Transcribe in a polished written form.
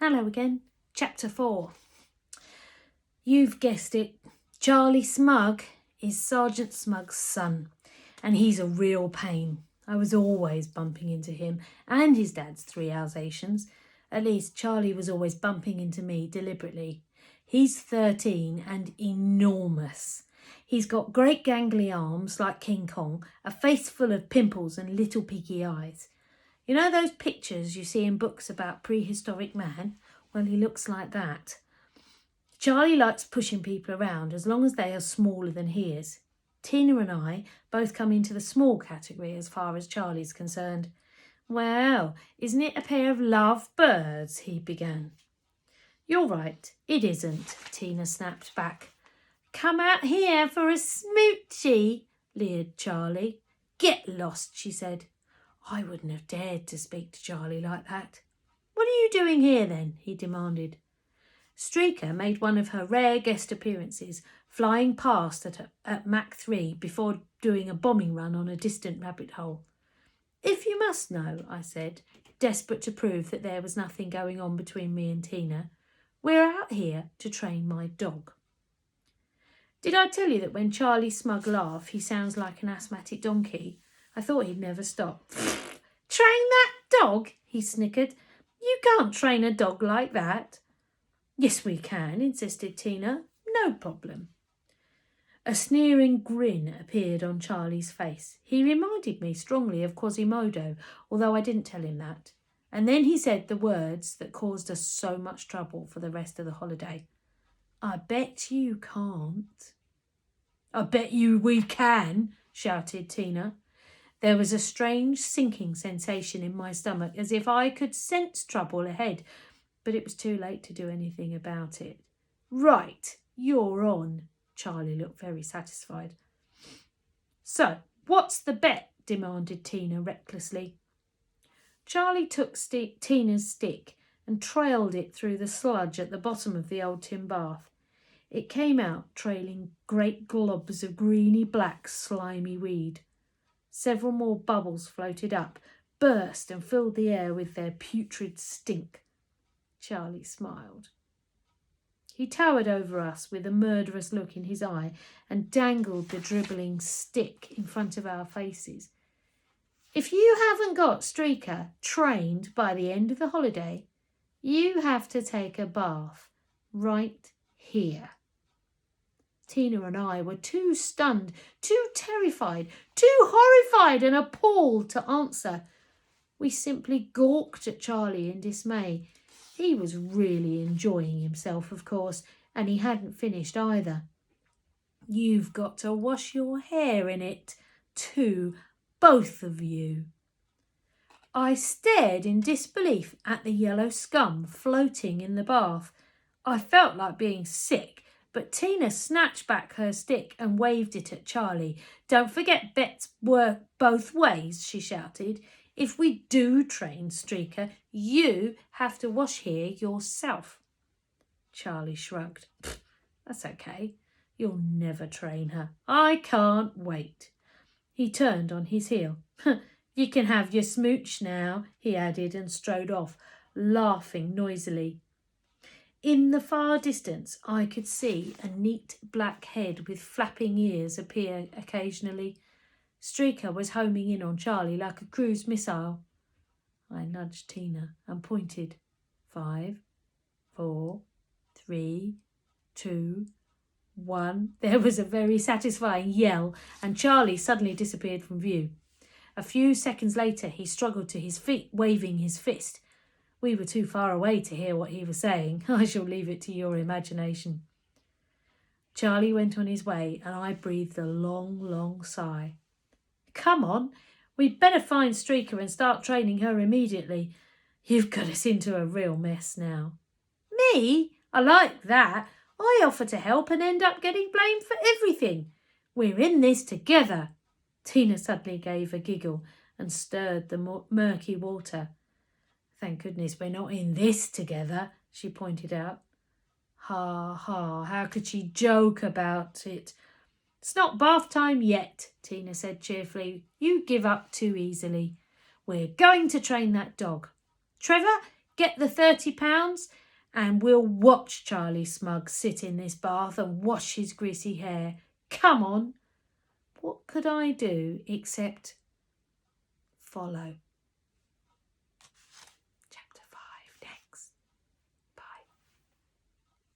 Hello again. Chapter 4. You've guessed it. Charlie Smug is Sergeant Smug's son, and he's a real pain. I was always bumping into him and his dad's 3 Alsatians. At least Charlie was always bumping into me deliberately. He's 13 and enormous. He's got great gangly arms like King Kong, a face full of pimples and little piggy eyes. You know those pictures you see in books about prehistoric man? Well, he looks like that. Charlie likes pushing people around as long as they are smaller than he is. Tina and I both come into the small category as far as Charlie's concerned. Well, isn't it a pair of lovebirds? He began. You're right, it isn't, Tina snapped back. Come out here for a smoochie, leered Charlie. Get lost, she said. I wouldn't have dared to speak to Charlie like that. What are you doing here then? He demanded. Streaker made one of her rare guest appearances, flying past at Mach 3 before doing a bombing run on a distant rabbit hole. If you must know, I said, desperate to prove that there was nothing going on between me and Tina, we're out here to train my dog. Did I tell you that when Charlie Smug laughs, he sounds like an asthmatic donkey? I thought he'd never stop. Train that dog? He snickered. You can't train a dog like that. Yes, we can, insisted Tina. No problem. A sneering grin appeared on Charlie's face. He reminded me strongly of Quasimodo, although I didn't tell him that. And then he said the words that caused us so much trouble for the rest of the holiday. I bet you can't. I bet you we can, shouted Tina. There was a strange sinking sensation in my stomach, as if I could sense trouble ahead, but it was too late to do anything about it. Right, you're on. Charlie looked very satisfied. So, what's the bet? Demanded Tina recklessly. Charlie took Tina's stick and trailed it through the sludge at the bottom of the old tin bath. It came out trailing great globs of greeny black slimy weed. Several more bubbles floated up, burst and filled the air with their putrid stink. Charlie smiled. He towered over us with a murderous look in his eye and dangled the dribbling stick in front of our faces. If you haven't got Streaker trained by the end of the holiday, you have to take a bath right here. Tina and I were too stunned, too terrified, too horrified and appalled to answer. We simply gawked at Charlie in dismay. He was really enjoying himself, of course, and he hadn't finished either. You've got to wash your hair in it, too, both of you. I stared in disbelief at the yellow scum floating in the bath. I felt like being sick, but Tina snatched back her stick and waved it at Charlie. Don't forget bets work both ways, she shouted. If we do train Streaker, you have to wash here yourself. Charlie shrugged. That's okay. You'll never train her. I can't wait. He turned on his heel. You can have your smooch now, he added and strode off, laughing noisily. In the far distance, I could see a neat black head with flapping ears appear occasionally. Streaker was homing in on Charlie like a cruise missile. I nudged Tina and pointed. 5, 4, 3, 2, 1. There was a very satisfying yell, and Charlie suddenly disappeared from view. A few seconds later, he struggled to his feet, waving his fist. We were too far away to hear what he was saying. I shall leave it to your imagination. Charlie went on his way, and I breathed a long, long sigh. Come on, we'd better find Streaker and start training her immediately. You've got us into a real mess now. Me? I like that. I offer to help and end up getting blamed for everything. We're in this together. Tina suddenly gave a giggle and stirred the murky water. Thank goodness we're not in this together, she pointed out. Ha ha, how could she joke about it? It's not bath time yet, Tina said cheerfully. You give up too easily. We're going to train that dog. Trevor, Get the £30 and we'll watch Charlie Smug sit in this bath and wash his greasy hair. Come on. What could I do except follow?